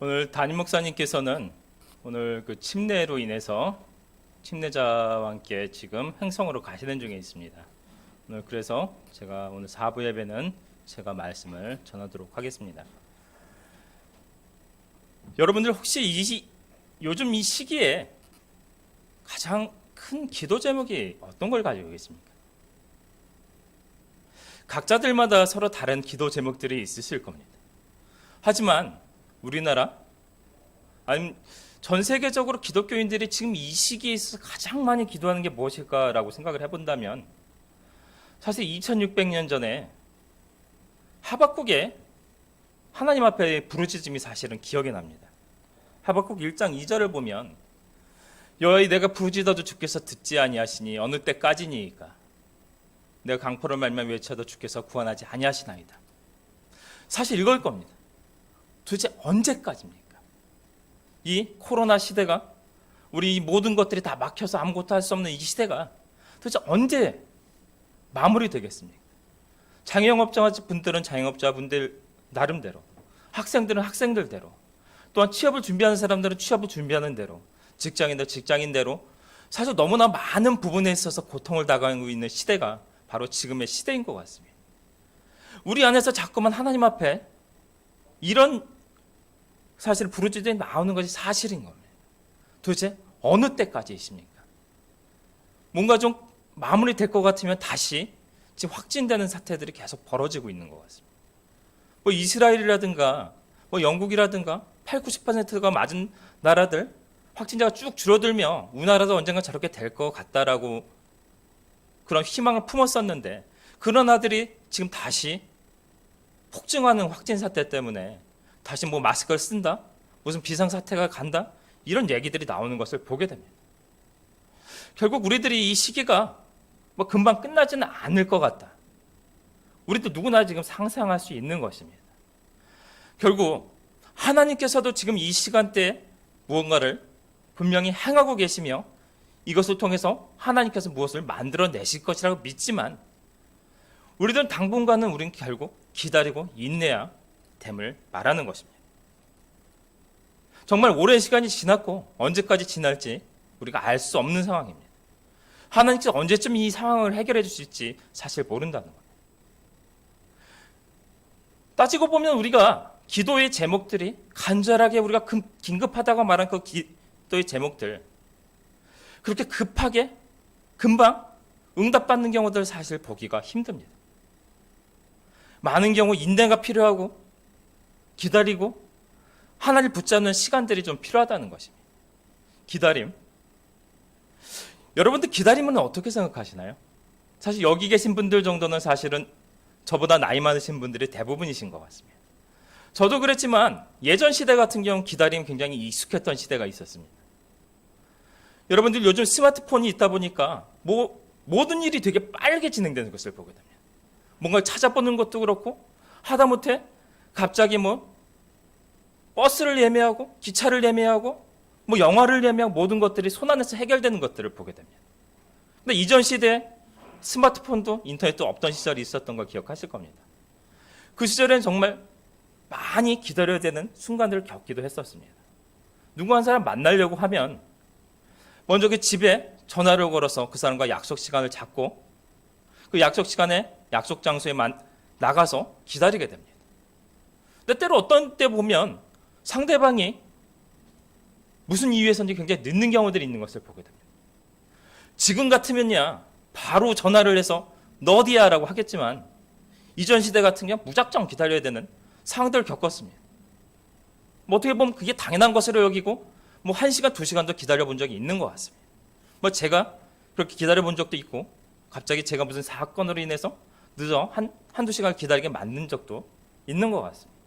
오늘 담임 목사님께서는 오늘 그 침례로 인해서 침례자와 함께 지금 행성으로 가시는 중에 있습니다. 오늘 그래서 제가 오늘 4부 예배는 제가 말씀을 전하도록 하겠습니다. 여러분들 혹시 요즘 이 시기에 가장 큰 기도 제목이 어떤 걸 가지고 계십니까? 각자들마다 서로 다른 기도 제목들이 있으실 겁니다. 하지만 우리나라 아니면 전 세계적으로 기독교인들이 지금 이 시기에 있어서 가장 많이 기도하는 게 무엇일까라고 생각을 해본다면 사실 2600년 전에 하박국의 하나님 앞에 부르짖음이 사실은 기억이 납니다. 하박국 1장 2절을 보면 여호와여 내가 부르짖어도 주께서 듣지 아니하시니 어느 때까지니이까 내가 강포를 말며 외쳐도 주께서 구원하지 아니하시나이다. 사실 이걸 겁니다. 도대체 언제까지입니까? 이 코로나 시대가 우리 이 모든 것들이 다 막혀서 아무것도 할 수 없는 이 시대가 도대체 언제 마무리되겠습니까? 자영업자 분들은 자영업자 분들 나름대로, 학생들은 학생들대로, 또한 취업을 준비하는 사람들은 취업을 준비하는 대로, 직장인들 직장인대로 사실 너무나 많은 부분에 있어서 고통을 당하고 있는 시대가 바로 지금의 시대인 것 같습니다. 우리 안에서 자꾸만 하나님 앞에 이런 사실 부르짖음이 나오는 것이 사실인 겁니다. 도대체 어느 때까지이십니까? 뭔가 좀 마무리될 것 같으면 다시 지금 확진되는 사태들이 계속 벌어지고 있는 것 같습니다. 뭐 이스라엘이라든가 뭐 영국이라든가 80~90%가 맞은 나라들 확진자가 쭉 줄어들며 우리나라도 언젠가 저렇게 될 것 같다라고 그런 희망을 품었었는데 그런 나라들이 지금 다시 폭증하는 확진 사태 때문에 다시 뭐 마스크를 쓴다? 무슨 비상사태가 간다? 이런 얘기들이 나오는 것을 보게 됩니다. 결국 우리들이 이 시기가 뭐 금방 끝나지는 않을 것 같다. 우리도 누구나 지금 상상할 수 있는 것입니다. 결국 하나님께서도 지금 이 시간대에 무언가를 분명히 행하고 계시며 이것을 통해서 하나님께서 무엇을 만들어내실 것이라고 믿지만 우리들은 당분간은 우리는 결국 기다리고 인내해야 됨을 말하는 것입니다. 정말 오랜 시간이 지났고 언제까지 지날지 우리가 알 수 없는 상황입니다. 하나님께서 언제쯤 이 상황을 해결해 주실지 사실 모른다는 겁니다. 따지고 보면 우리가 기도의 제목들이 간절하게 우리가 긴급하다고 말한 그 기도의 제목들 그렇게 급하게 금방 응답받는 경우들 사실 보기가 힘듭니다. 많은 경우 인내가 필요하고 기다리고 하나를 붙잡는 시간들이 좀 필요하다는 것입니다. 기다림. 여러분들 기다림은 어떻게 생각하시나요? 사실 여기 계신 분들 정도는 사실은 저보다 나이 많으신 분들이 대부분이신 것 같습니다. 저도 그랬지만 예전 시대 같은 경우는 기다림이 굉장히 익숙했던 시대가 있었습니다. 여러분들 요즘 스마트폰이 있다 보니까 모든 일이 되게 빠르게 진행되는 것을 보게 됩니다. 뭔가를 찾아보는 것도 그렇고 하다못해 갑자기 뭐 버스를 예매하고 기차를 예매하고 뭐 영화를 예매하고 모든 것들이 손안에서 해결되는 것들을 보게 됩니다. 근데 이전 시대에 스마트폰도 인터넷도 없던 시절이 있었던 걸 기억하실 겁니다. 그 시절엔 정말 많이 기다려야 되는 순간들을 겪기도 했었습니다. 누구 한 사람 만나려고 하면 먼저 그 집에 전화를 걸어서 그 사람과 약속 시간을 잡고 그 약속 시간에 약속 장소에 나가서 기다리게 됩니다. 근데 때로 어떤 때 보면 상대방이 무슨 이유에서인지 굉장히 늦는 경우들이 있는 것을 보게 됩니다. 지금 같으면야 바로 전화를 해서 너 어디야? 라고 하겠지만 이전 시대 같은 경우 무작정 기다려야 되는 상황들을 겪었습니다. 뭐 어떻게 보면 그게 당연한 것으로 여기고 뭐 1시간, 2시간도 기다려본 적이 있는 것 같습니다. 뭐 제가 그렇게 기다려본 적도 있고 갑자기 제가 무슨 사건으로 인해서 늦어 한두 시간을 기다리게 만든 적도 있는 것 같습니다.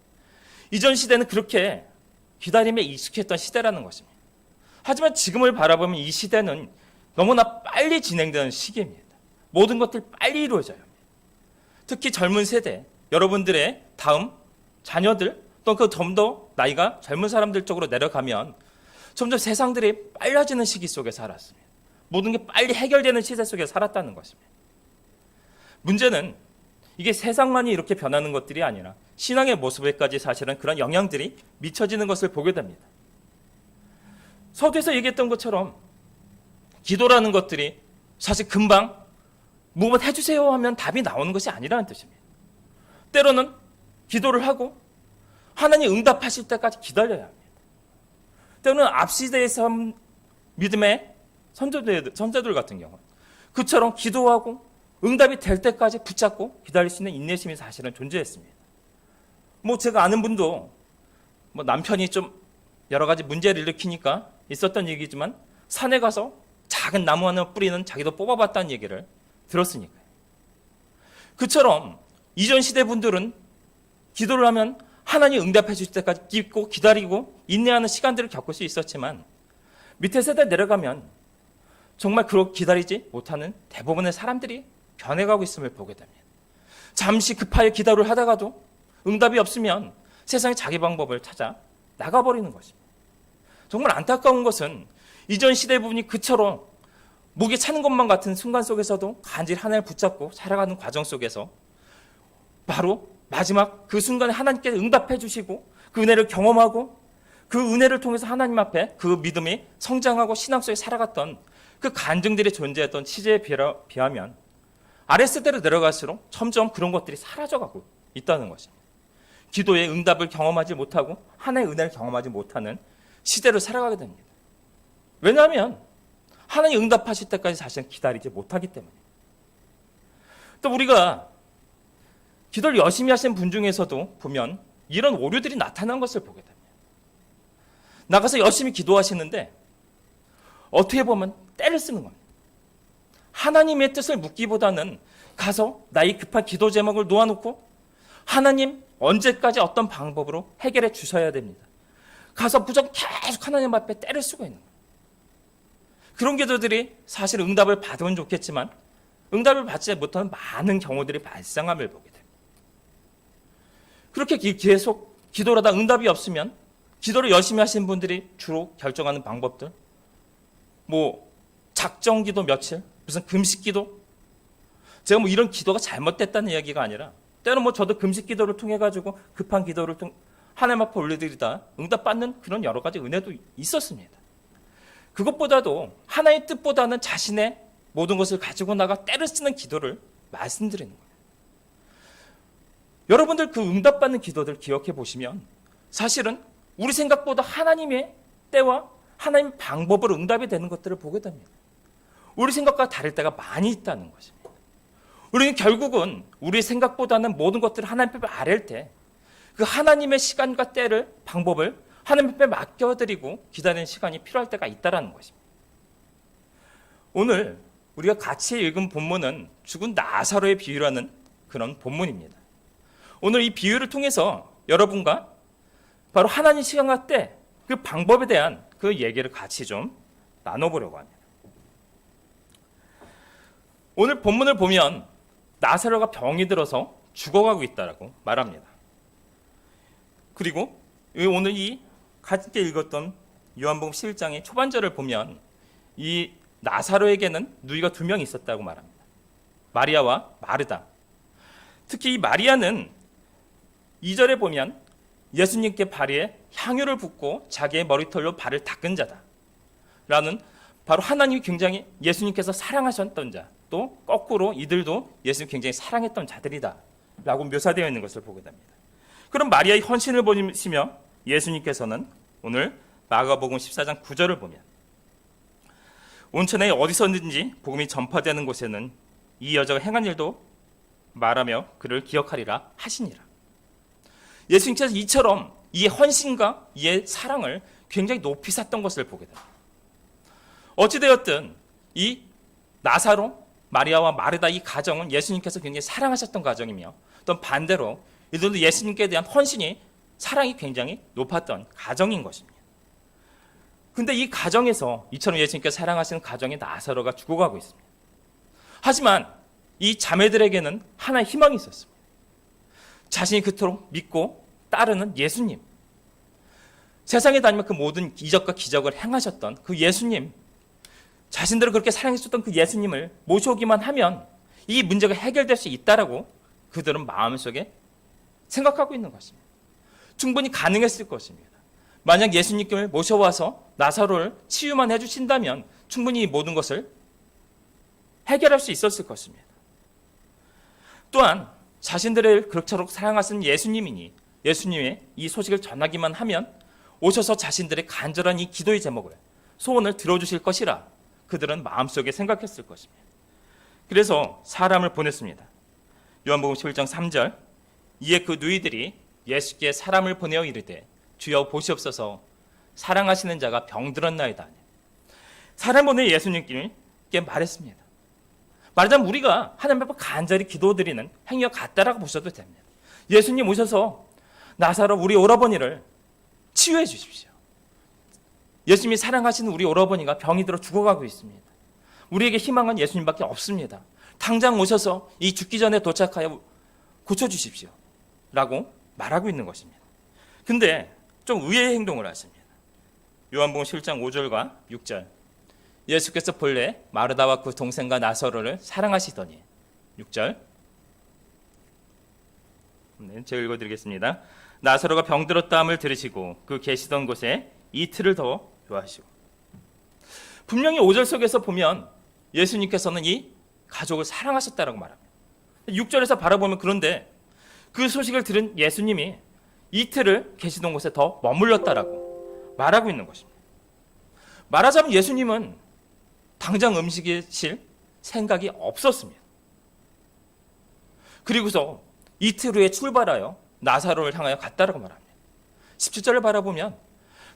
이전 시대는 그렇게 기다림에 익숙했던 시대라는 것입니다. 하지만 지금을 바라보면 이 시대는 너무나 빨리 진행되는 시기입니다. 모든 것들이 빨리 이루어져요. 특히 젊은 세대, 여러분들의 다음 자녀들 또 그 좀 더 나이가 젊은 사람들 쪽으로 내려가면 점점 세상들이 빨라지는 시기 속에 살았습니다. 모든 게 빨리 해결되는 시대 속에 살았다는 것입니다. 문제는 이게 세상만이 이렇게 변하는 것들이 아니라 신앙의 모습에까지 사실은 그런 영향들이 미쳐지는 것을 보게 됩니다. 서두에서 얘기했던 것처럼 기도라는 것들이 사실 금방 무엇 해주세요 하면 답이 나오는 것이 아니라는 뜻입니다. 때로는 기도를 하고 하나님 응답하실 때까지 기다려야 합니다. 때로는 앞시대에서 믿음의 선조들 같은 경우는 그처럼 기도하고 응답이 될 때까지 붙잡고 기다릴 수 있는 인내심이 사실은 존재했습니다. 제가 아는 분도 남편이 좀 여러 가지 문제를 일으키니까 있었던 얘기지만 산에 가서 작은 나무 하나 뿌리는 자기도 뽑아봤다는 얘기를 들었으니까요. 그처럼 이전 시대 분들은 기도를 하면 하나님 응답해 주실 때까지 믿고 기다리고 인내하는 시간들을 겪을 수 있었지만 밑에 세대 내려가면 정말 그렇게 기다리지 못하는 대부분의 사람들이 변해가고 있음을 보게 됩니다. 잠시 급하게 기도를 하다가도 응답이 없으면 세상에 자기 방법을 찾아 나가버리는 것입니다. 정말 안타까운 것은 이전 시대 부분이 그처럼 목에 차는 것만 같은 순간 속에서도 간절히 하나님을 붙잡고 살아가는 과정 속에서 바로 마지막 그 순간에 하나님께서 응답해 주시고 그 은혜를 경험하고 그 은혜를 통해서 하나님 앞에 그 믿음이 성장하고 신앙 속에 살아갔던 그 간증들이 존재했던 시제에 비하면 아랫세대로 내려갈수록 점점 그런 것들이 사라져가고 있다는 것입니다. 기도의 응답을 경험하지 못하고 하나님의 은혜를 경험하지 못하는 시대로 살아가게 됩니다. 왜냐하면 하나님 응답하실 때까지 사실은 기다리지 못하기 때문입니다. 또 우리가 기도를 열심히 하신 분 중에서도 보면 이런 오류들이 나타난 것을 보게 됩니다. 나가서 열심히 기도하시는데 어떻게 보면 때를 쓰는 겁니다. 하나님의 뜻을 묻기보다는 가서 나의 급한 기도 제목을 놓아놓고 하나님 언제까지 어떤 방법으로 해결해 주셔야 됩니다. 가서 무조건 계속 하나님 앞에 때를 쓰고 있는 거예요. 그런 기도들이 사실 응답을 받으면 좋겠지만 응답을 받지 못하는 많은 경우들이 발생함을 보게 됩니다. 그렇게 계속 기도를 하다 응답이 없으면 기도를 열심히 하시는 분들이 주로 결정하는 방법들 작정 기도 며칠, 무슨 금식 기도. 제가 이런 기도가 잘못됐다는 이야기가 아니라 때로는 저도 금식 기도를 통해 가지고 급한 기도를 하나님 앞에 올려드리다 응답받는 그런 여러 가지 은혜도 있었습니다. 그것보다도 하나의 뜻보다는 자신의 모든 것을 가지고 나가 때를 쓰는 기도를 말씀드리는 거예요. 여러분들 그 응답받는 기도들 기억해 보시면 사실은 우리 생각보다 하나님의 때와 하나님의 방법으로 응답이 되는 것들을 보게 됩니다. 우리 생각과 다를 때가 많이 있다는 것입니다. 우리는 결국은 우리 생각보다는 모든 것들을 하나님 앞에 아랠 때 그 하나님의 시간과 때를 방법을 하나님 앞에 맡겨드리고 기다리는 시간이 필요할 때가 있다는 것입니다. 오늘 우리가 같이 읽은 본문은 죽은 나사로의 비유라는 그런 본문입니다. 오늘 이 비유를 통해서 여러분과 바로 하나님 시간과 때 그 방법에 대한 그 얘기를 같이 좀 나눠보려고 합니다. 오늘 본문을 보면 나사로가 병이 들어서 죽어가고 있다라고 말합니다. 그리고 오늘 이 같이 읽었던 요한복음 11장의 초반절을 보면 이 나사로에게는 누이가 2명 있었다고 말합니다. 마리아와 마르다. 특히 이 마리아는 2절에 보면 예수님께 발에 향유를 붓고 자기의 머리털로 발을 닦은 자다 라는 바로 하나님이 굉장히 예수님께서 사랑하셨던 자, 또 거꾸로 이들도 예수님 굉장히 사랑했던 자들이다 라고 묘사되어 있는 것을 보게 됩니다. 그럼 마리아의 헌신을 보시며 예수님께서는 오늘 마가복음 14장 9절을 보면 온천에 어디서든지 복음이 전파되는 곳에는 이 여자가 행한 일도 말하며 그를 기억하리라 하시니라. 예수님께서 이처럼 이의 헌신과 이의 사랑을 굉장히 높이 샀던 것을 보게 됩니다. 어찌되었든 이 나사로, 마리아와 마르다 이 가정은 예수님께서 굉장히 사랑하셨던 가정이며 또 반대로 이들도 예수님께 대한 헌신이 사랑이 굉장히 높았던 가정인 것입니다. 근데 이 가정에서 이처럼 예수님께서 사랑하시는 가정의 나사로가 죽어가고 있습니다. 하지만 이 자매들에게는 하나의 희망이 있었습니다. 자신이 그토록 믿고 따르는 예수님, 세상에 다니며 그 모든 이적과 기적을 행하셨던 그 예수님, 자신들을 그렇게 사랑했었던 그 예수님을 모셔오기만 하면 이 문제가 해결될 수 있다라고 그들은 마음속에 생각하고 있는 것입니다. 충분히 가능했을 것입니다. 만약 예수님을 모셔와서 나사로를 치유만 해주신다면 충분히 이 모든 것을 해결할 수 있었을 것입니다. 또한 자신들을 그렇도록 사랑하시는 예수님이니 예수님의 이 소식을 전하기만 하면 오셔서 자신들의 간절한 이 기도의 제목을 소원을 들어주실 것이라 그들은 마음속에 생각했을 것입니다. 그래서 사람을 보냈습니다. 요한복음 11장 3절 이에 그 누이들이 예수께 사람을 보내어 이르되 주여 보시옵소서 사랑하시는 자가 병들었나이다. 사람 보내 예수님께 말했습니다. 말하자면 우리가 하나님 앞에 간절히 기도드리는 행위와 같다라고 보셔도 됩니다. 예수님 오셔서 나사로 우리 오라버니를 치유해 주십시오. 예수님이 사랑하시는 우리 오라버니가 병이 들어 죽어가고 있습니다. 우리에게 희망은 예수님밖에 없습니다. 당장 오셔서 이 죽기 전에 도착하여 고쳐주십시오 라고 말하고 있는 것입니다. 근데 좀 의외의 행동을 하십니다. 요한복음 7장 5절과 6절 예수께서 본래 마르다와 그 동생과 나사로를 사랑하시더니 6절 제가 읽어드리겠습니다. 나사로가 병들었다함을 들으시고 그 계시던 곳에 이틀을 더 좋아하시고 분명히 5절 속에서 보면 예수님께서는 이 가족을 사랑하셨다라고 말합니다. 6절에서 바라보면 그런데 그 소식을 들은 예수님이 이틀을 계시던 곳에 더 머물렀다라고 말하고 있는 것입니다. 말하자면 예수님은 당장 음식이실 생각이 없었습니다. 그리고서 이틀 후에 출발하여 나사로를 향하여 갔다라고 말합니다. 17절을 바라보면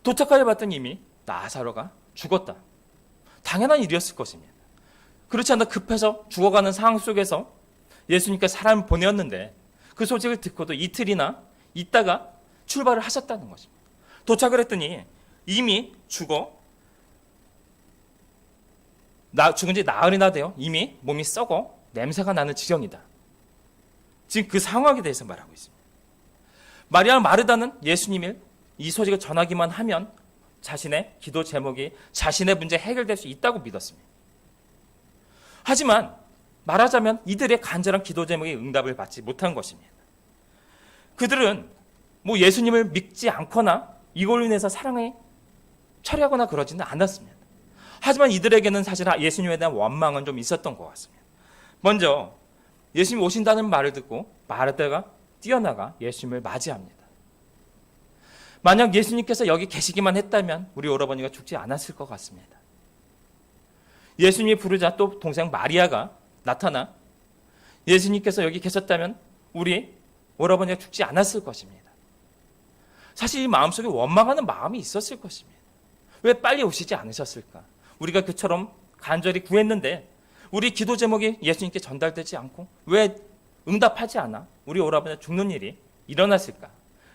도착하여 봤더니 이미 나사로가 죽었다. 당연한 일이었을 것입니다. 그렇지 않다 급해서 죽어가는 상황 속에서 예수님께서 사람을 보내었는데 그 소식을 듣고도 이틀이나 있다가 출발을 하셨다는 것입니다. 도착을 했더니 이미 죽은 지 나흘이나 되어 이미 몸이 썩어 냄새가 나는 지경이다. 지금 그 상황에 대해서 말하고 있습니다. 마리아 마르다는 예수님의 이 소식을 전하기만 하면 자신의 기도 제목이 자신의 문제 해결될 수 있다고 믿었습니다. 하지만 말하자면 이들의 간절한 기도 제목의 응답을 받지 못한 것입니다. 그들은 뭐 예수님을 믿지 않거나 이걸로 인해서 사랑에 철회하거나 그러지는 않았습니다. 하지만 이들에게는 사실 예수님에 대한 원망은 좀 있었던 것 같습니다. 먼저 예수님 오신다는 말을 듣고 마르다가 뛰어나가 예수님을 맞이합니다. 만약 예수님께서 여기 계시기만 했다면 우리 오라버니가 죽지 않았을 것 같습니다. 예수님이 부르자 또 동생 마리아가 나타나 예수님께서 여기 계셨다면 우리 오라버니가 죽지 않았을 것입니다. 사실 이 마음속에 원망하는 마음이 있었을 것입니다. 왜 빨리 오시지 않으셨을까? 우리가 그처럼 간절히 구했는데 우리 기도 제목이 예수님께 전달되지 않고 왜 응답하지 않아? 우리 오라버니가 죽는 일이 일어났을까?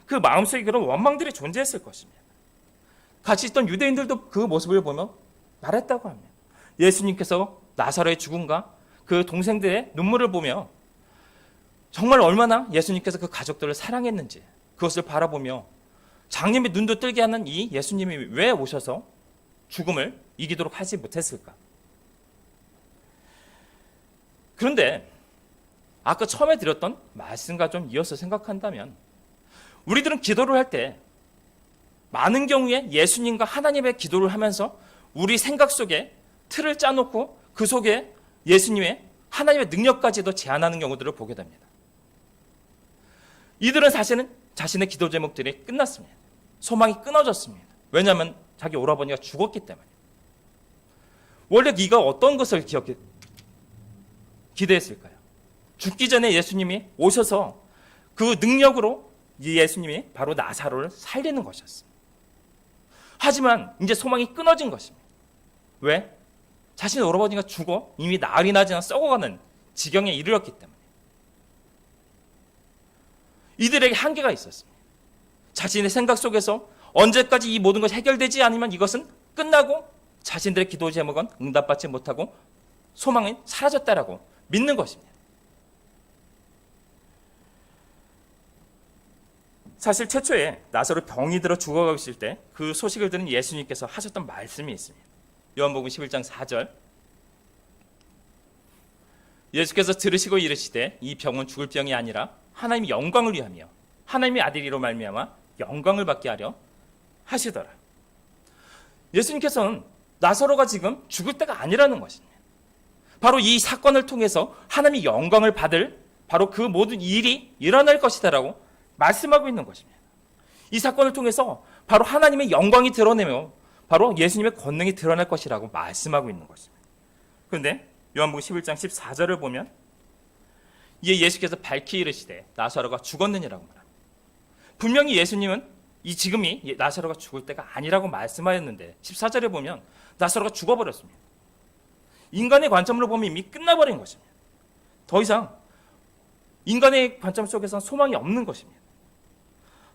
그 마음속에 그런 원망들이 존재했을 것입니다. 같이 있던 유대인들도 그 모습을 보며 말했다고 합니다. 예수님께서 나사로의 죽음과 그 동생들의 눈물을 보며 정말 얼마나 예수님께서 그 가족들을 사랑했는지 그것을 바라보며 장님의 눈도 뜨게 하는 이 예수님이 왜 오셔서 죽음을 이기도록 하지 못했을까? 그런데 아까 처음에 드렸던 말씀과 좀 이어서 생각한다면 우리들은 기도를 할 때 많은 경우에 예수님과 하나님의 기도를 하면서 우리 생각 속에 틀을 짜놓고 그 속에 예수님의 하나님의 능력까지도 제한하는 경우들을 보게 됩니다. 이들은 사실은 자신의 기도 제목들이 끝났습니다. 소망이 끊어졌습니다. 왜냐하면 자기 오라버니가 죽었기 때문입니다. 원래 네가 어떤 것을 기대했을까요? 죽기 전에 예수님이 오셔서 그 능력으로 이 예수님이 바로 나사로를 살리는 것이었습니다. 하지만 이제 소망이 끊어진 것입니다. 왜? 자신의 오라버니가 죽어 이미 나흘이 나지 않아 썩어가는 지경에 이르렀기 때문에. 이들에게 한계가 있었습니다. 자신의 생각 속에서 언제까지 이 모든 것이 해결되지 않으면 이것은 끝나고 자신들의 기도 제목은 응답받지 못하고 소망이 사라졌다라고 믿는 것입니다. 사실 최초에 나사로 병이 들어 죽어가고 있을 때 그 소식을 들은 예수님께서 하셨던 말씀이 있습니다. 요한복음 11장 4절 예수께서 들으시고 이르시되 이 병은 죽을 병이 아니라 하나님의 영광을 위하며 하나님의 아들이로 말미암아 영광을 받게 하려 하시더라. 예수님께서는 나사로가 지금 죽을 때가 아니라는 것입니다. 바로 이 사건을 통해서 하나님의 영광을 받을 바로 그 모든 일이 일어날 것이다라고 말씀하고 있는 것입니다. 이 사건을 통해서 바로 하나님의 영광이 드러내며 바로 예수님의 권능이 드러날 것이라고 말씀하고 있는 것입니다. 그런데 요한복음 11장 14절을 보면 이에 예수께서 밝히 이르시되 나사로가 죽었느니라고 말합니다. 분명히 예수님은 이 지금이 나사로가 죽을 때가 아니라고 말씀하였는데 14절에 보면 나사로가 죽어버렸습니다. 인간의 관점으로 보면 이미 끝나버린 것입니다. 더 이상 인간의 관점 속에서는 소망이 없는 것입니다.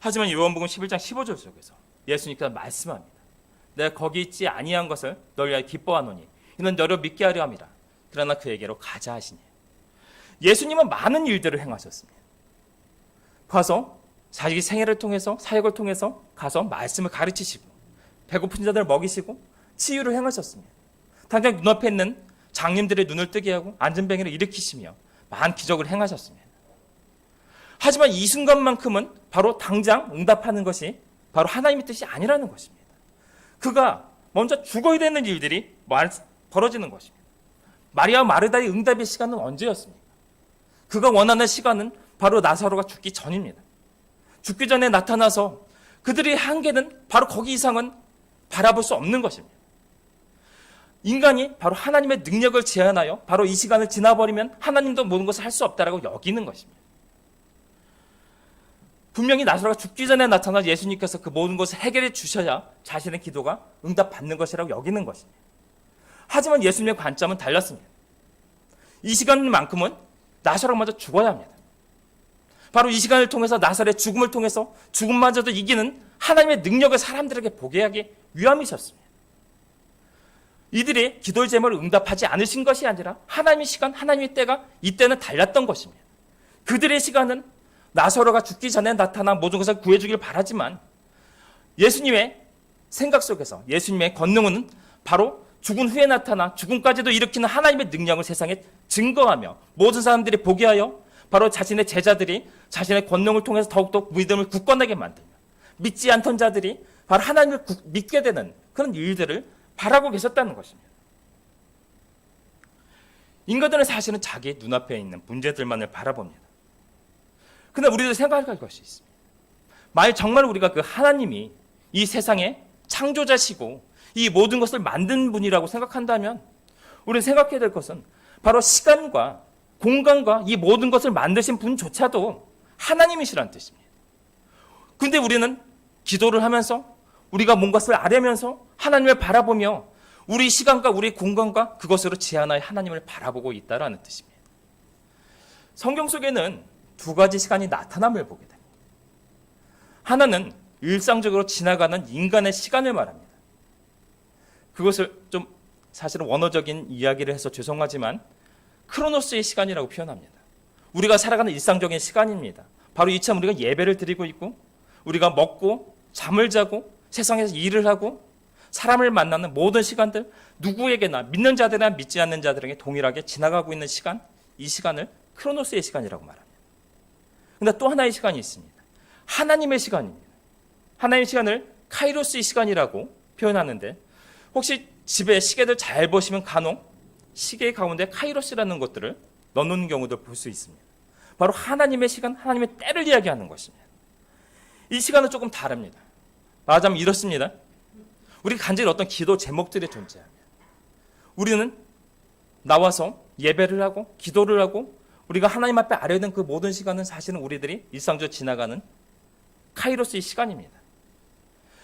하지만 요한복음 11장 15절 속에서 예수님께서 말씀합니다. 내가 거기 있지 아니한 것을 너를 위하여 기뻐하노니 이는 너를 믿게 하려 함이라. 그러나 그에게로 가자 하시니 예수님은 많은 일들을 행하셨습니다. 가서 자기 생애를 통해서 사역을 통해서 가서 말씀을 가르치시고 배고픈 자들을 먹이시고 치유를 행하셨습니다. 당장 눈앞에 있는 장님들의 눈을 뜨게 하고 안전병이를 일으키시며 많은 기적을 행하셨습니다. 하지만 이 순간만큼은 바로 당장 응답하는 것이 바로 하나님의 뜻이 아니라는 것입니다. 그가 먼저 죽어야 되는 일들이 벌어지는 것입니다. 마리아 마르다의 응답의 시간은 언제였습니까? 그가 원하는 시간은 바로 나사로가 죽기 전입니다. 죽기 전에 나타나서 그들의 한계는 바로 거기 이상은 바라볼 수 없는 것입니다. 인간이 바로 하나님의 능력을 제한하여 바로 이 시간을 지나버리면 하나님도 모든 것을 할 수 없다라고 여기는 것입니다. 분명히 나사로가 죽기 전에 나타나 예수님께서 그 모든 것을 해결해 주셔야 자신의 기도가 응답받는 것이라고 여기는 것입니다. 하지만 예수님의 관점은 달랐습니다. 이 시간만큼은 나사로가 먼저 죽어야 합니다. 바로 이 시간을 통해서 나사로의 죽음을 통해서 죽음마저도 이기는 하나님의 능력을 사람들에게 보게 하기 위함이셨습니다. 이들이 기도의 제목을 응답하지 않으신 것이 아니라 하나님의 시간, 하나님의 때가 이때는 달랐던 것입니다. 그들의 시간은 나사로가 죽기 전에 나타난 모든 것을 구해주길 바라지만 예수님의 생각 속에서 예수님의 권능은 바로 죽은 후에 나타나 죽음까지도 일으키는 하나님의 능력을 세상에 증거하며 모든 사람들이 보게 하여 바로 자신의 제자들이 자신의 권능을 통해서 더욱더 믿음을 굳건하게 만들며 믿지 않던 자들이 바로 하나님을 믿게 되는 그런 일들을 바라고 계셨다는 것입니다. 인간들은 사실은 자기 눈앞에 있는 문제들만을 바라봅니다. 그런데 우리도 생각할 것이 있습니다. 만약 정말 우리가 그 하나님이 이 세상의 창조자시고 이 모든 것을 만든 분이라고 생각한다면 우리는 생각해야 될 것은 바로 시간과 공간과 이 모든 것을 만드신 분조차도 하나님이시라는 뜻입니다. 그런데 우리는 기도를 하면서 우리가 뭔가를 아뢰면서 하나님을 바라보며 우리 시간과 우리 공간과 그것으로 제한하여 하나님을 바라보고 있다는 뜻입니다. 성경 속에는 두 가지 시간이 나타남을 보게 됩니다. 하나는 일상적으로 지나가는 인간의 시간을 말합니다. 그것을 좀 사실은 원어적인 이야기를 해서 죄송하지만 크로노스의 시간이라고 표현합니다. 우리가 살아가는 일상적인 시간입니다. 바로 이처럼 우리가 예배를 드리고 있고 우리가 먹고 잠을 자고 세상에서 일을 하고 사람을 만나는 모든 시간들 누구에게나 믿는 자들이나 믿지 않는 자들에게 동일하게 지나가고 있는 시간, 이 시간을 크로노스의 시간이라고 말합니다. 그런데 또 하나의 시간이 있습니다. 하나님의 시간입니다. 하나님의 시간을 카이로스의 시간이라고 표현하는데 혹시 집에 시계들 잘 보시면 간혹 시계 가운데 카이로스라는 것들을 넣어놓는 경우도 볼 수 있습니다. 바로 하나님의 시간, 하나님의 때를 이야기하는 것입니다. 이 시간은 조금 다릅니다. 말하자면 이렇습니다. 우리가 간절히 어떤 기도 제목들이 존재합니다. 우리는 나와서 예배를 하고 기도를 하고 우리가 하나님 앞에 아뢰야 되는 그 모든 시간은 사실은 우리들이 일상적으로 지나가는 카이로스의 시간입니다.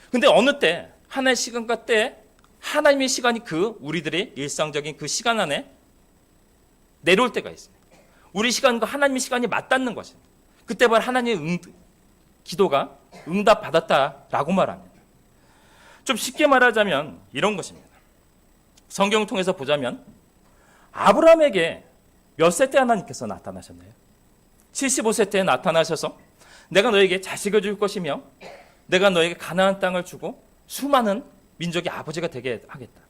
그런데 어느 때 하나의 시간과 때 하나님의 시간이 그 우리들의 일상적인 그 시간 안에 내려올 때가 있습니다. 우리 시간과 하나님의 시간이 맞닿는 것입니다. 그때 바로 하나님의 기도가 응답받았다라고 말합니다. 좀 쉽게 말하자면 이런 것입니다. 성경을 통해서 보자면 아브라함에게 몇 세 때 하나님께서 나타나셨나요? 75세 때에 나타나셔서 내가 너에게 자식을 줄 것이며 내가 너에게 가나안 땅을 주고 수많은 민족의 아버지가 되게 하겠다.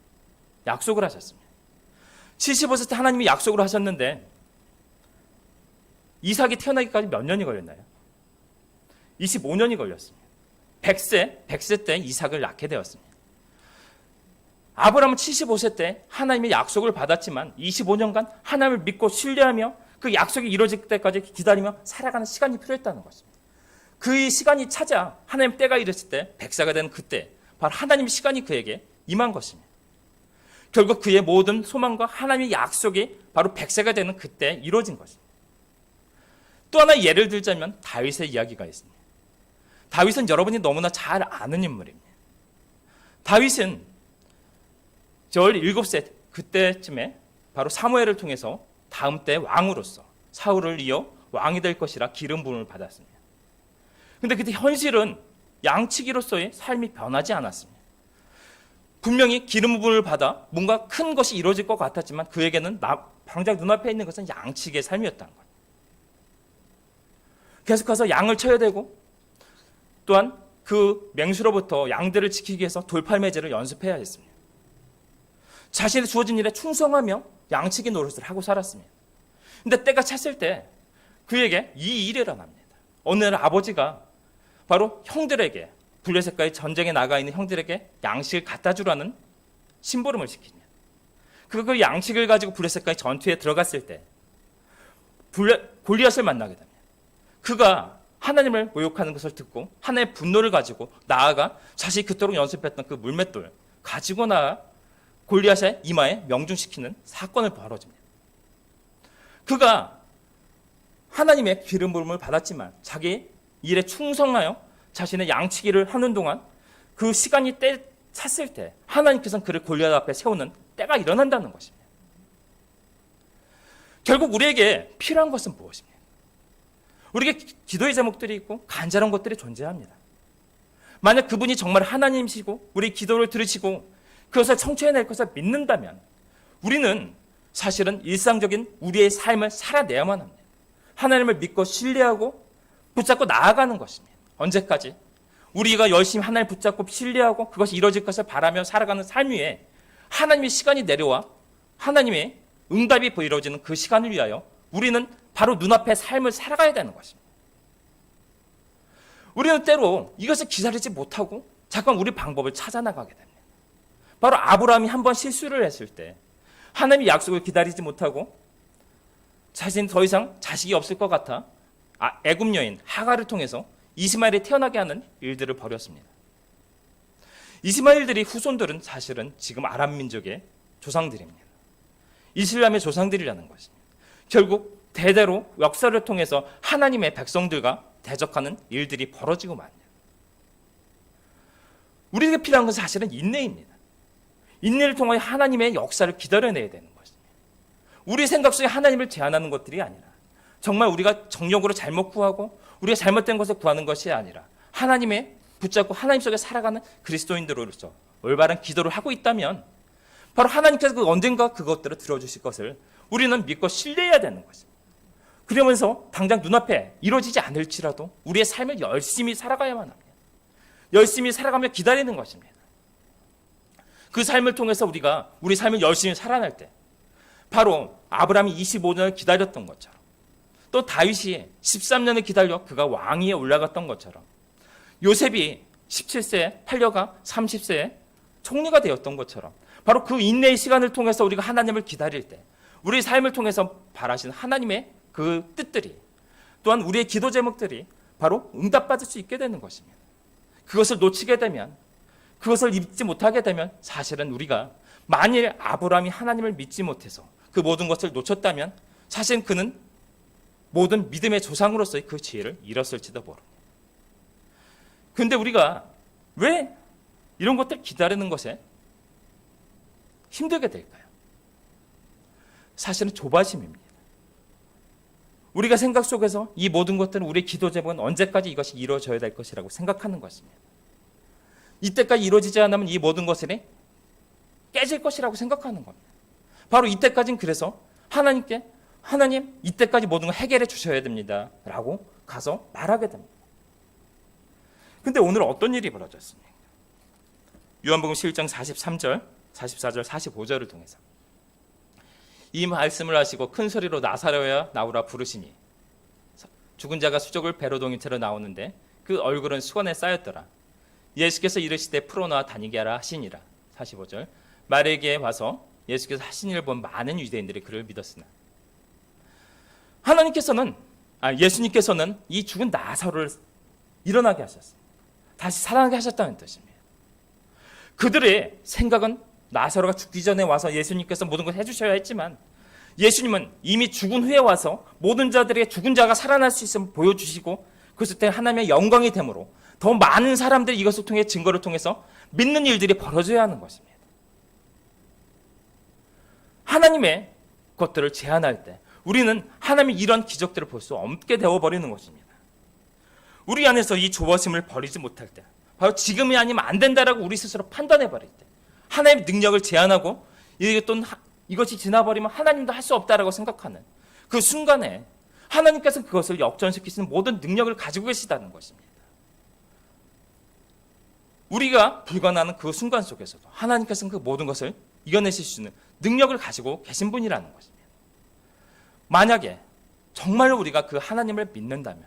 약속을 하셨습니다. 75세 때 하나님이 약속을 하셨는데 이삭이 태어나기까지 몇 년이 걸렸나요? 25년이 걸렸습니다. 100세 때 이삭을 낳게 되었습니다. 아브라함은 75세 때 하나님의 약속을 받았지만 25년간 하나님을 믿고 신뢰하며 그 약속이 이루어질 때까지 기다리며 살아가는 시간이 필요했다는 것입니다. 그 시간이 찾아 하나님 때가 이랬을 때 100세가 되는 그때 바로 하나님의 시간이 그에게 임한 것입니다. 결국 그의 모든 소망과 하나님의 약속이 바로 100세가 되는 그때 이루어진 것입니다. 또 하나 예를 들자면 다윗의 이야기가 있습니다. 다윗은 여러분이 너무나 잘 아는 인물입니다. 다윗은 17세 그때쯤에 바로 사무엘을 통해서 다음 때 왕으로서 사울을 이어 왕이 될 것이라 기름 부음을 받았습니다. 근데 그때 현실은 양치기로서의 삶이 변하지 않았습니다. 분명히 기름 부음을 받아 뭔가 큰 것이 이루어질 것 같았지만 그에게는 당장 눈앞에 있는 것은 양치기의 삶이었다는 거예요. 계속해서 양을 쳐야 되고 또한 그 맹수로부터 양들을 지키기 위해서 돌팔매질을 연습해야 했습니다. 자신의 주어진 일에 충성하며 양치기 노릇을 하고 살았습니다. 근데 때가 찼을 때 그에게 이 일이 일어납니다. 어느 날 아버지가 바로 형들에게 블레셋과의 전쟁에 나가 있는 형들에게 양식을 갖다 주라는 심부름을 시킵니다. 그 양식을 가지고 블레셋과의 전투에 들어갔을 때 골리앗을 만나게 됩니다. 그가 하나님을 모욕하는 것을 듣고 하나님의 분노를 가지고 나아가 자신이 그토록 연습했던 그 물맷돌 가지고 나아 골리앗의 이마에 명중시키는 사건을 벌어집니다. 그가 하나님의 기름 부음을 받았지만 자기 일에 충성하여 자신의 양치기를 하는 동안 그 시간이 때 찼을 때 하나님께서는 그를 골리앗 앞에 세우는 때가 일어난다는 것입니다. 결국 우리에게 필요한 것은 무엇입니까? 우리에게 기도의 제목들이 있고 간절한 것들이 존재합니다. 만약 그분이 정말 하나님이시고 우리 기도를 들으시고 그것을 청취해낼 것을 믿는다면 우리는 사실은 일상적인 우리의 삶을 살아내야만 합니다. 하나님을 믿고 신뢰하고 붙잡고 나아가는 것입니다. 언제까지? 우리가 열심히 하나님을 붙잡고 신뢰하고 그것이 이루어질 것을 바라며 살아가는 삶 위에 하나님의 시간이 내려와 하나님의 응답이 이루어지는 그 시간을 위하여 우리는 바로 눈앞에 삶을 살아가야 되는 것입니다. 우리는 때로 이것을 기다리지 못하고 잠깐 우리 방법을 찾아나가게 됩니다. 바로 아브라함이 한번 실수를 했을 때 하나님의 약속을 기다리지 못하고 자신이 더 이상 자식이 없을 것 같아 애굽 여인 하갈을 통해서 이스마엘이 태어나게 하는 일들을 벌였습니다. 이스마엘들이 후손들은 사실은 지금 아람 민족의 조상들입니다. 이슬람의 조상들이라는 것입니다. 결국 대대로 역사를 통해서 하나님의 백성들과 대적하는 일들이 벌어지고 맙니다. 우리에게 필요한 것은 사실은 인내입니다. 인내를 통하여 하나님의 역사를 기다려내야 되는 것입니다. 우리 생각 속에 하나님을 제한하는 것들이 아니라 정말 우리가 정력으로 잘못 구하고 우리가 잘못된 것을 구하는 것이 아니라 하나님의 붙잡고 하나님 속에 살아가는 그리스도인들로서 올바른 기도를 하고 있다면 바로 하나님께서 언젠가 그것들을 들어주실 것을 우리는 믿고 신뢰해야 되는 것입니다. 그러면서 당장 눈앞에 이루어지지 않을지라도 우리의 삶을 열심히 살아가야만 합니다. 열심히 살아가며 기다리는 것입니다. 그 삶을 통해서 우리가 우리 삶을 열심히 살아낼 때 바로 아브라함이 25년을 기다렸던 것처럼 또 다윗이 13년을 기다려 그가 왕위에 올라갔던 것처럼 요셉이 17세에 팔려가 30세에 총리가 되었던 것처럼 바로 그 인내의 시간을 통해서 우리가 하나님을 기다릴 때 우리 삶을 통해서 바라시는 하나님의 그 뜻들이 또한 우리의 기도 제목들이 바로 응답받을 수 있게 되는 것입니다. 그것을 놓치게 되면 그것을 잊지 못하게 되면 사실은 우리가 만일 아브라함이 하나님을 믿지 못해서 그 모든 것을 놓쳤다면 사실 그는 모든 믿음의 조상으로서의 그 지혜를 잃었을지도 모릅니다. 그런데 우리가 왜 이런 것들 기다리는 것에 힘들게 될까요? 사실은 조바심입니다. 우리가 생각 속에서 이 모든 것들은 우리의 기도 제목은 언제까지 이것이 이루어져야 될 것이라고 생각하는 것입니다. 이때까지 이루어지지 않으면 이 모든 것들이 깨질 것이라고 생각하는 겁니다. 바로 이때까지는 그래서 하나님께 하나님 이때까지 모든 걸 해결해 주셔야 됩니다 라고 가서 말하게 됩니다. 근데 오늘 어떤 일이 벌어졌습니까? 요한복음 11장 43절, 44절, 45절을 통해서 이 말씀을 하시고 큰 소리로 나사로야 나오라 부르시니 죽은 자가 수족을 배로 동인 채로 나오는데 그 얼굴은 수건에 쌓였더라. 예수께서 이르시되 풀어놓아 다니게 하라 하시니라. 45절. 마리아에게 와서 예수께서 하신 일을 본 많은 유대인들이 그를 믿었으나 예수님께서는 이 죽은 나사로를 일어나게 하셨어요. 다시 살아나게 하셨다는 뜻입니다. 그들의 생각은 나사로가 죽기 전에 와서 예수님께서 모든 걸 해주셔야 했지만 예수님은 이미 죽은 후에 와서 모든 자들에게 죽은 자가 살아날 수 있음을 보여주시고 그것을 때 하나님의 영광이 되므로 더 많은 사람들이 이것을 통해 증거를 통해서 믿는 일들이 벌어져야 하는 것입니다. 하나님의 것들을 제한할 때 우리는 하나님의 이런 기적들을 볼 수 없게 되어버리는 것입니다. 우리 안에서 이 조바심을 버리지 못할 때 바로 지금이 아니면 안 된다라고 우리 스스로 판단해버릴 때 하나님의 능력을 제한하고 이것이 지나버리면 하나님도 할 수 없다라고 생각하는 그 순간에 하나님께서는 그것을 역전시키시는 모든 능력을 가지고 계시다는 것입니다. 우리가 불가능한 그 순간 속에서도 하나님께서는 그 모든 것을 이겨내실 수 있는 능력을 가지고 계신 분이라는 것입니다. 만약에 정말로 우리가 그 하나님을 믿는다면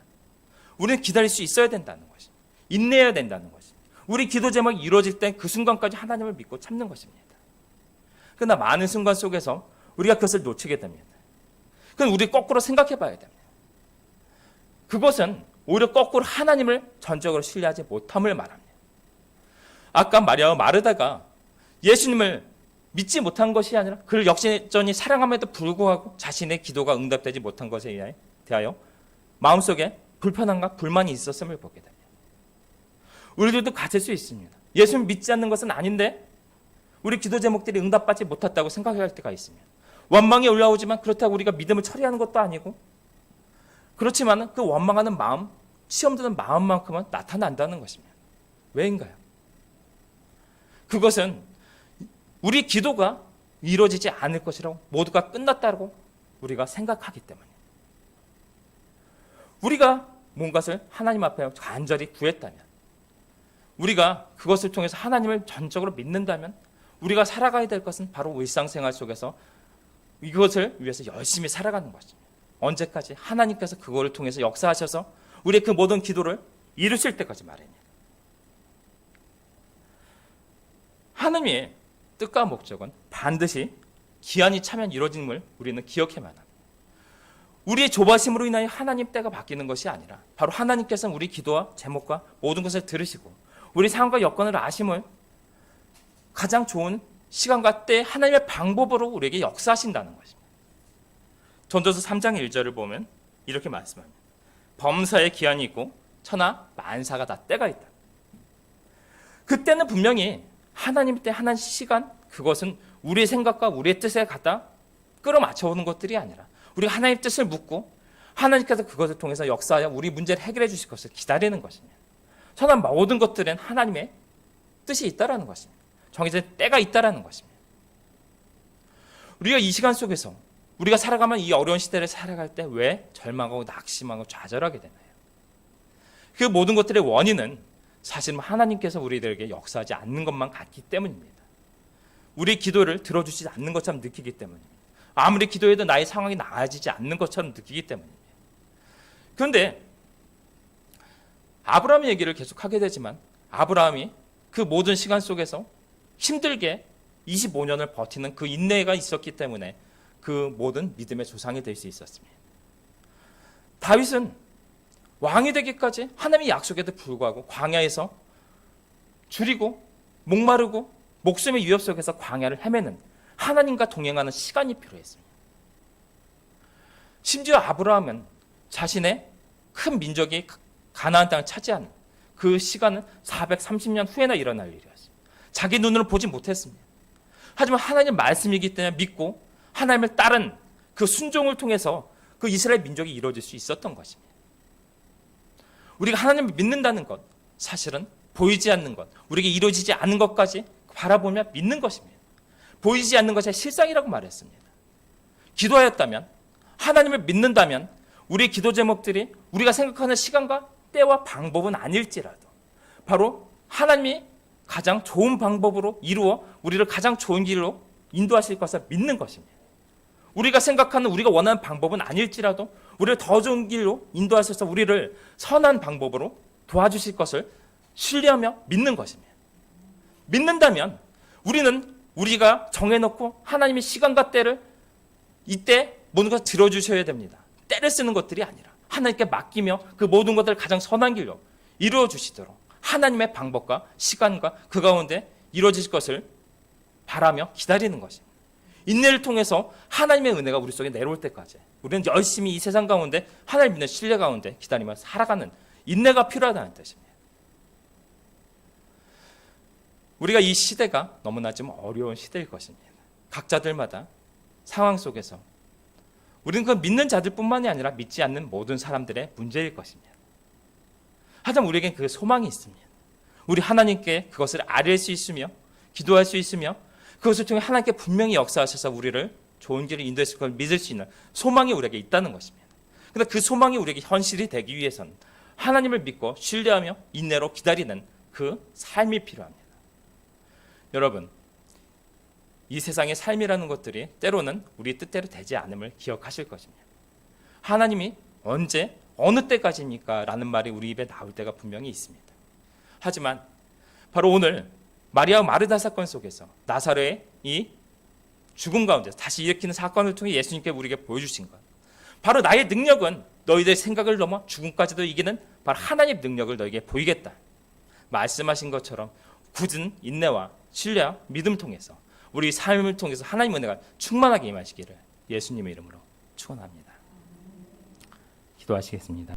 우리는 기다릴 수 있어야 된다는 것입니다. 인내해야 된다는 것입니다. 우리 기도 제목이 이루어질 때 그 순간까지 하나님을 믿고 참는 것입니다. 그러나 많은 순간 속에서 우리가 그것을 놓치게 됩니다. 그럼 우리 거꾸로 생각해 봐야 됩니다. 그것은 오히려 거꾸로 하나님을 전적으로 신뢰하지 못함을 말합니다. 아까 마리아와 마르다가 예수님을 믿지 못한 것이 아니라 그를 역전히 사랑함에도 불구하고 자신의 기도가 응답되지 못한 것에 대하여 마음속에 불편함과 불만이 있었음을 보게 됩니다. 우리들도 가질 수 있습니다. 예수님 믿지 않는 것은 아닌데 우리 기도 제목들이 응답받지 못했다고 생각할 때가 있습니다. 원망이 올라오지만 그렇다고 우리가 믿음을 처리하는 것도 아니고 그렇지만 그 원망하는 마음, 시험 드는 마음만큼은 나타난다는 것입니다. 왜인가요? 그것은 우리 기도가 이루어지지 않을 것이라고 모두가 끝났다고 우리가 생각하기 때문입니다. 우리가 뭔가를 하나님 앞에 간절히 구했다면 우리가 그것을 통해서 하나님을 전적으로 믿는다면 우리가 살아가야 될 것은 바로 일상생활 속에서 이것을 위해서 열심히 살아가는 것입니다. 언제까지? 하나님께서 그거를 통해서 역사하셔서 우리의 그 모든 기도를 이루실 때까지 말입니다. 하나님의 뜻과 목적은 반드시 기한이 차면 이루어짐을 우리는 기억해야만 합니다. 우리의 조바심으로 인하여 하나님 때가 바뀌는 것이 아니라 바로 하나님께서는 우리 기도와 제목과 모든 것을 들으시고 우리 상황과 여건을 아심을 가장 좋은 시간과 때 하나님의 방법으로 우리에게 역사하신다는 것입니다. 전도서 3장 1절을 보면 이렇게 말씀합니다. 범사에 기한이 있고 천하 만사가 다 때가 있다. 그때는 분명히 하나님 때 하나님 시간 그것은 우리의 생각과 우리의 뜻에 갖다 끌어맞춰오는 것들이 아니라 우리가 하나님의 뜻을 묻고 하나님께서 그것을 통해서 역사하여 우리 문제를 해결해 주실 것을 기다리는 것입니다. 천하 모든 것들은 하나님의 뜻이 있다라는 것입니다. 정해진 때가 있다라는 것입니다. 우리가 이 시간 속에서 우리가 살아가면 이 어려운 시대를 살아갈 때 왜 절망하고 낙심하고 좌절하게 되나요? 그 모든 것들의 원인은 사실은 하나님께서 우리들에게 역사하지 않는 것만 같기 때문입니다. 우리 기도를 들어주시지 않는 것처럼 느끼기 때문입니다. 아무리 기도해도 나의 상황이 나아지지 않는 것처럼 느끼기 때문입니다. 그런데 아브라함의 얘기를 계속하게 되지만 아브라함이 그 모든 시간 속에서 힘들게 25년을 버티는 그 인내가 있었기 때문에 그 모든 믿음의 조상이 될 수 있었습니다. 다윗은 왕이 되기까지 하나님의 약속에도 불구하고 광야에서 줄이고 목마르고 목숨의 위협 속에서 광야를 헤매는 하나님과 동행하는 시간이 필요했습니다. 심지어 아브라함은 자신의 큰 민족이 가나안 땅을 차지하는 그 시간은 430년 후에나 일어날 일이었습니다. 자기 눈으로 보지 못했습니다. 하지만 하나님의 말씀이기 때문에 믿고 하나님을 따른 그 순종을 통해서 그 이스라엘 민족이 이루어질 수 있었던 것입니다. 우리가 하나님을 믿는다는 것, 사실은 보이지 않는 것, 우리에게 이루어지지 않는 것까지 바라보며 믿는 것입니다. 보이지 않는 것이 실상이라고 말했습니다. 기도하였다면, 하나님을 믿는다면 우리의 기도 제목들이 우리가 생각하는 시간과 때와 방법은 아닐지라도 바로 하나님이 가장 좋은 방법으로 이루어 우리를 가장 좋은 길로 인도하실 것을 믿는 것입니다. 우리가 생각하는 우리가 원하는 방법은 아닐지라도 우리를 더 좋은 길로 인도하셔서 우리를 선한 방법으로 도와주실 것을 신뢰하며 믿는 것입니다. 믿는다면 우리는 우리가 정해놓고 하나님의 시간과 때를 이때 모든 것을 들어주셔야 됩니다. 때를 쓰는 것들이 아니라 하나님께 맡기며 그 모든 것들을 가장 선한 길로 이루어 주시도록 하나님의 방법과 시간과 그 가운데 이루어질 것을 바라며 기다리는 것입니다. 인내를 통해서 하나님의 은혜가 우리 속에 내려올 때까지 우리는 열심히 이 세상 가운데 하나님 믿는 신뢰 가운데 기다리며 살아가는 인내가 필요하다는 뜻입니다. 우리가 이 시대가 너무나 좀 어려운 시대일 것입니다. 각자들마다 상황 속에서 우리는 그 믿는 자들뿐만이 아니라 믿지 않는 모든 사람들의 문제일 것입니다. 하지만 우리에겐 그 소망이 있습니다. 우리 하나님께 그것을 아뢰 수 있으며 기도할 수 있으며 그것을 통해 하나님께 분명히 역사하셔서 우리를 좋은 길을 인도했을 걸 믿을 수 있는 소망이 우리에게 있다는 것입니다. 그런데 그 소망이 우리에게 현실이 되기 위해서는 하나님을 믿고 신뢰하며 인내로 기다리는 그 삶이 필요합니다. 여러분, 이 세상의 삶이라는 것들이 때로는 우리 뜻대로 되지 않음을 기억하실 것입니다. 하나님이 언제 어느 때까지입니까? 라는 말이 우리 입에 나올 때가 분명히 있습니다. 하지만 바로 오늘 마리아와 마르다 사건 속에서 나사로의 이 죽음 가운데 다시 일으키는 사건을 통해 예수님께 우리에게 보여주신 것, 바로 나의 능력은 너희들의 생각을 넘어 죽음까지도 이기는 바로 하나님의 능력을 너에게 보이겠다 말씀하신 것처럼 굳은 인내와 신뢰와 믿음 통해서 우리 삶을 통해서 하나님의 은혜가 충만하게 임하시기를 예수님의 이름으로 축원합니다. 기도하시겠습니다.